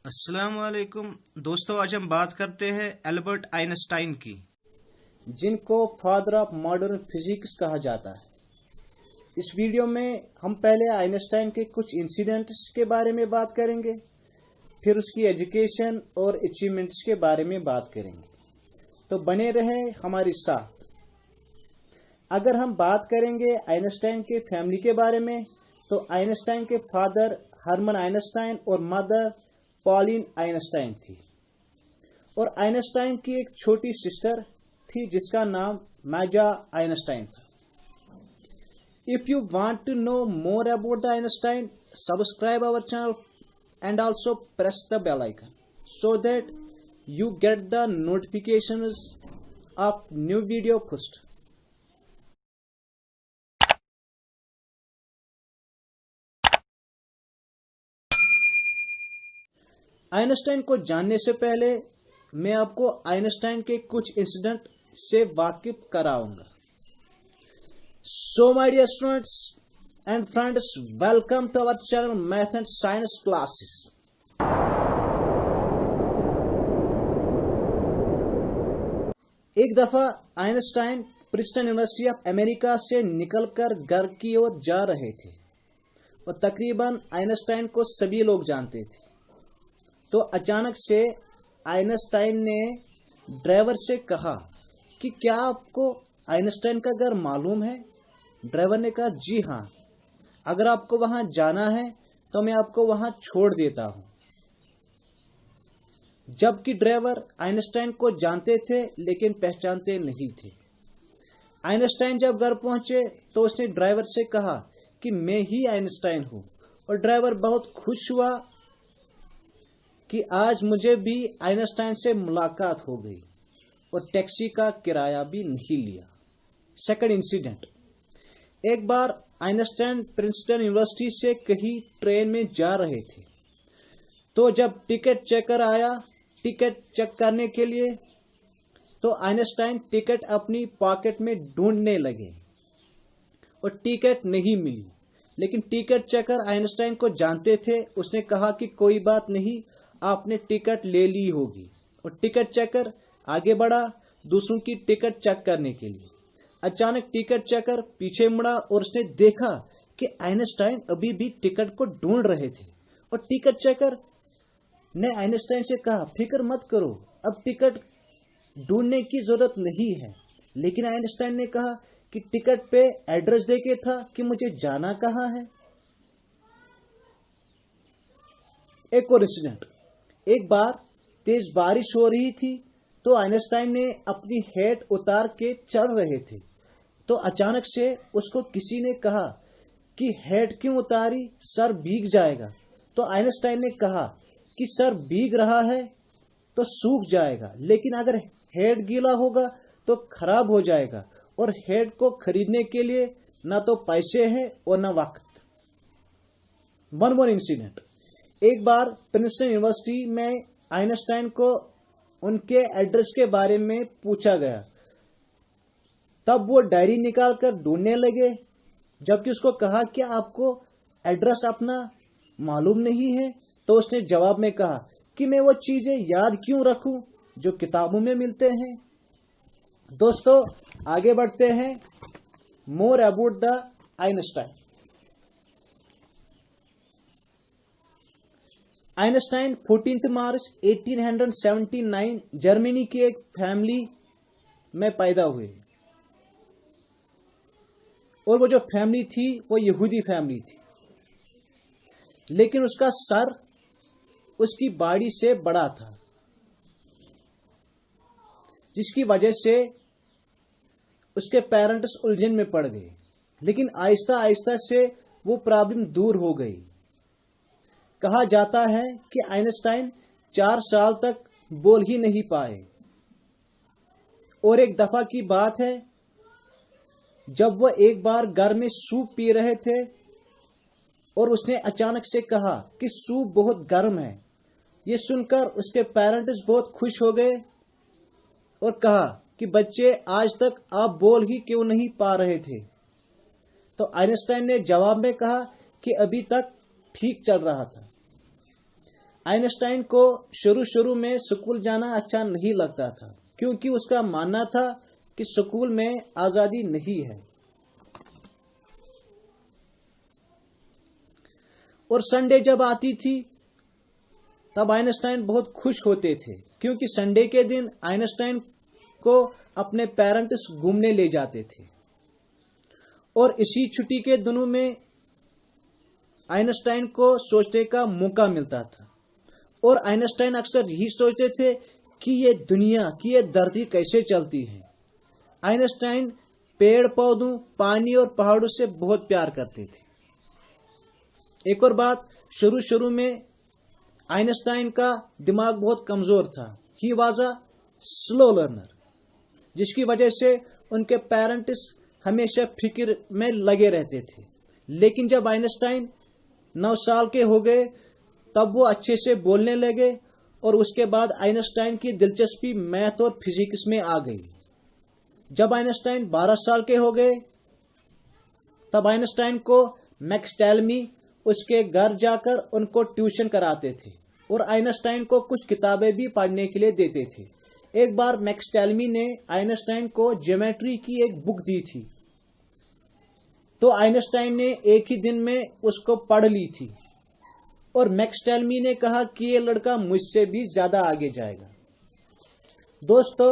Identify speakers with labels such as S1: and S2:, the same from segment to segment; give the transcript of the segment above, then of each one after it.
S1: अस्सलाम वालेकुम दोस्तों, आज हम बात करते हैं एल्बर्ट आइंस्टाइन की,
S2: जिनको फादर ऑफ मॉडर्न फिजिक्स कहा जाता है। इस वीडियो में हम पहले आइंस्टाइन के कुछ इंसिडेंट्स के बारे में बात करेंगे, फिर उसकी एजुकेशन और अचीवमेंट्स के बारे में बात करेंगे। तो बने रहे हमारे साथ। अगर हम बात करेंगे आइंस्टाइन के फैमिली के बारे में, तो आइंस्टाइन के फादर हर्मन आइंस्टाइन और मदर पॉलिन आइंस्टाइन थी, और आइंस्टाइन की एक छोटी सिस्टर थी जिसका नाम मैजा आइंस्टाइन था। If you want to know more about the Einstein, subscribe our channel and also press the bell icon so that you get the notifications of new video first. Einstein को जानने से पहले मैं आपको Einstein के कुछ incident से वाकिफ कराऊंगा। So my dear students and friends, welcome to our channel math and science classes. एक दफा Einstein Princeton University of America से निकलकर घर की ओर जा रहे थे, और तकरीबन आइंस्टाइन को सभी लोग जानते थे। तो अचानक से आइंस्टाइन ने ड्राइवर से कहा कि क्या आपको आइंस्टाइन का घर मालूम है? ड्राइवर ने कहा जी हाँ, अगर आपको वहां जाना है तो मैं आपको वहां छोड़ देता हूं। जबकि ड्राइवर आइंस्टाइन को जानते थे लेकिन पहचानते नहीं थे। आइंस्टाइन जब घर पहुंचे तो उसने ड्राइवर से कहा कि मैं ही आइंस्टाइन हूं, और ड्राइवर बहुत खुश हुआ कि आज मुझे भी आइंस्टाइन से मुलाकात हो गई, और टैक्सी का किराया भी नहीं लिया। सेकंड इंसिडेंट, एक बार आइंस्टाइन प्रिंसटन यूनिवर्सिटी से कहीं ट्रेन में जा रहे थे, तो जब टिकट चेकर आया टिकट चेक करने के लिए, तो आइंस्टाइन टिकट अपनी पॉकेट में ढूंढने लगे और टिकट नहीं मिली। लेकिन टिकट चेकर आइंस्टाइन को जानते थे। उसने कहा कि कोई बात नहीं, आपने टिकट ले ली होगी। और टिकट चेकर आगे बढ़ा दूसरों की टिकट चेक करने के लिए। अचानक टिकट चेकर पीछे मुड़ा और उसने देखा कि आइंस्टाइन अभी भी टिकट को ढूंढ रहे थे। और टिकट चेकर ने आइंस्टाइन से कहा, फिक्र मत करो, अब टिकट ढूंढने की जरूरत नहीं है। लेकिन आइंस्टाइन ने कहा कि टिकट पे एड्रेस देके था कि मुझे जाना कहाँ है। एक और इंसिडेंट, एक बार तेज बारिश हो रही थी, तो आइंस्टाइन ने अपनी हैट उतार के चल रहे थे। तो अचानक से उसको किसी ने कहा कि हैट क्यों उतारी, सर भीग जाएगा। तो आइंस्टाइन ने कहा कि सर भीग रहा है तो सूख जाएगा, लेकिन अगर हैट गीला होगा तो खराब हो जाएगा, और हैट को खरीदने के लिए ना तो पैसे हैं और ना वक्त। वन मोर इंसिडेंट, एक बार प्रिंसटन यूनिवर्सिटी में आइंस्टाइन को उनके एड्रेस के बारे में पूछा गया। तब वो डायरी निकालकर ढूंढने लगे, जबकि उसको कहा कि आपको एड्रेस अपना मालूम नहीं है। तो उसने जवाब में कहा कि मैं वो चीजें याद क्यों रखूं जो किताबों में मिलते हैं। दोस्तों, आगे बढ़ते हैं। मोर about the Einstein. Einstein 14 March 1879 Germany की एक फैमिली में पैदा हुए, और वो जो फैमिली थी वो यहूदी फैमिली थी। लेकिन उसका सर उसकी बॉडी से बड़ा था, जिसकी वजह से उसके पेरेंट्स उलझन में पड़ गए। लेकिन आहिस्ता आहिस्ता से वो प्रॉब्लम दूर हो गई। कहा जाता है कि आइंस्टाइन 4 साल तक बोल ही नहीं पाए। और एक दफा की बात है, जब वो एक बार घर में सूप पी रहे थे, और उसने अचानक से कहा कि सूप बहुत गर्म है। ये सुनकर उसके पेरेंट्स बहुत खुश हो गए और कहा कि बच्चे, आज तक आप बोल ही क्यों नहीं पा रहे थे? तो आइंस्टाइन ने जवाब में कहा कि अभी तक ठीक चल रहा था। आइंस्टाइन को शुरू शुरू में स्कूल जाना अच्छा नहीं लगता था, क्योंकि उसका मानना था कि स्कूल में आजादी नहीं है। और संडे जब आती थी तब आइंस्टाइन बहुत खुश होते थे, क्योंकि संडे के दिन आइंस्टाइन को अपने पेरेंट्स घूमने ले जाते थे। और इसी छुट्टी के दिनों में आइंस्टाइन को सोचने का मौका मिलता था। और आइंस्टाइन अक्सर यही सोचते थे कि ये दुनिया की ये धरती कैसे चलती है। आइंस्टाइन पेड़ पौधों, पानी और पहाड़ों से बहुत प्यार करते थे। एक और बात, शुरू शुरू में आइंस्टाइन का दिमाग बहुत कमजोर था। He was a slow learner, जिसकी वजह से उनके पेरेंट्स हमेशा फिक्र में लगे रहते थे। लेकिन जब आइंस्टाइन 9 साल के हो गए तब वो अच्छे से बोलने लगे, और उसके बाद आइंस्टाइन की दिलचस्पी मैथ और फिजिक्स में आ गई। जब आइंस्टाइन 12 साल के हो गए तब आइंस्टाइन को मैक्स टेलमी उसके घर जाकर उनको ट्यूशन कराते थे, और आइंस्टाइन को कुछ किताबें भी पढ़ने के लिए देते थे। एक बार मैक्स टेलमी ने आइंस्टाइन को ज्योमेट्री की एक बुक दी थी, तो आइंस्टाइन ने एक ही दिन में उसको पढ़ ली थी, और मैक्स टेलमी ने कहा कि ये लड़का मुझसे भी ज्यादा आगे जाएगा। दोस्तों,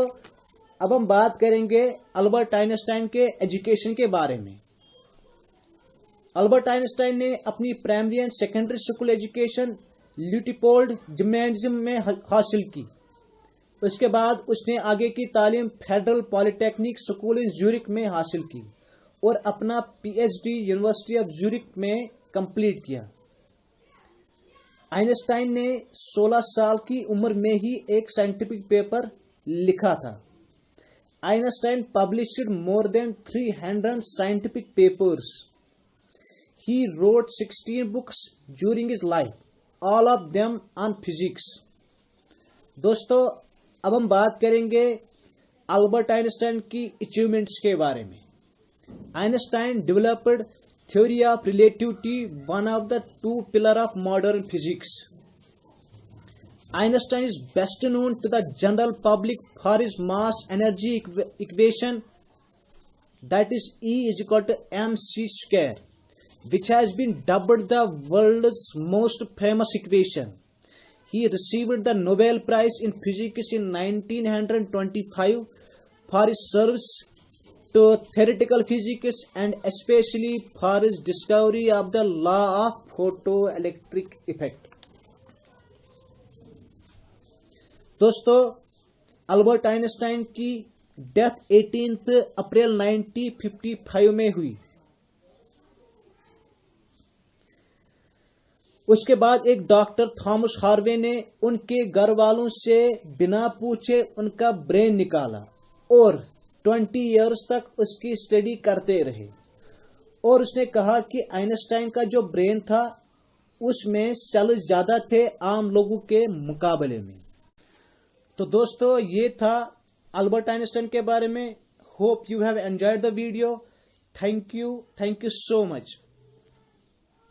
S2: अब हम बात करेंगे अल्बर्ट आइंस्टाइन के एजुकेशन के बारे में। अल्बर्ट आइंस्टाइन ने अपनी primary and secondary school education Luitpold Gymnasium में हासिल की। उसके बाद उसने आगे की तालीम federal polytechnic school in Zurich में हासिल की और अपना पीएचडी यूनिवर्सिटी ऑफ ज्यूरिक में कंप्लीट किया। आइंस्टाइन ने 16 साल की उम्र में ही एक साइंटिफिक पेपर लिखा था। Einstein published more than 300 scientific papers. He wrote 16 books during his life, all of them on physics. दोस्तों, अब हम बात करेंगे अल्बर्ट आइंस्टाइन की अचीवमेंट्स के बारे में। Einstein developed theory of relativity, one of the two pillars of modern physics. Einstein is best known to the general public for his mass energy equation, that is E is equal to mc square, which has been dubbed the world's most famous equation. He received the Nobel Prize in Physics in 1925 for his service to theoretical physics and especially for his discovery of the law of photoelectric effect. दोस्तों, Albert Einstein की death 18 अप्रैल 1955 में हुई। उसके बाद एक doctor Thomas Harvey ने उनके घर वालों से बिना पूछे उनका ब्रेन निकाला और 20 इयर्स तक उसकी स्टडी करते रहे। और उसने कहा कि आइंस्टाइन का जो ब्रेन था उसमें सेल्स ज्यादा थे आम लोगों के मुकाबले में। तो दोस्तों, ये था अल्बर्ट आइंस्टाइन के बारे में। Hope you have enjoyed the video. Thank you so much.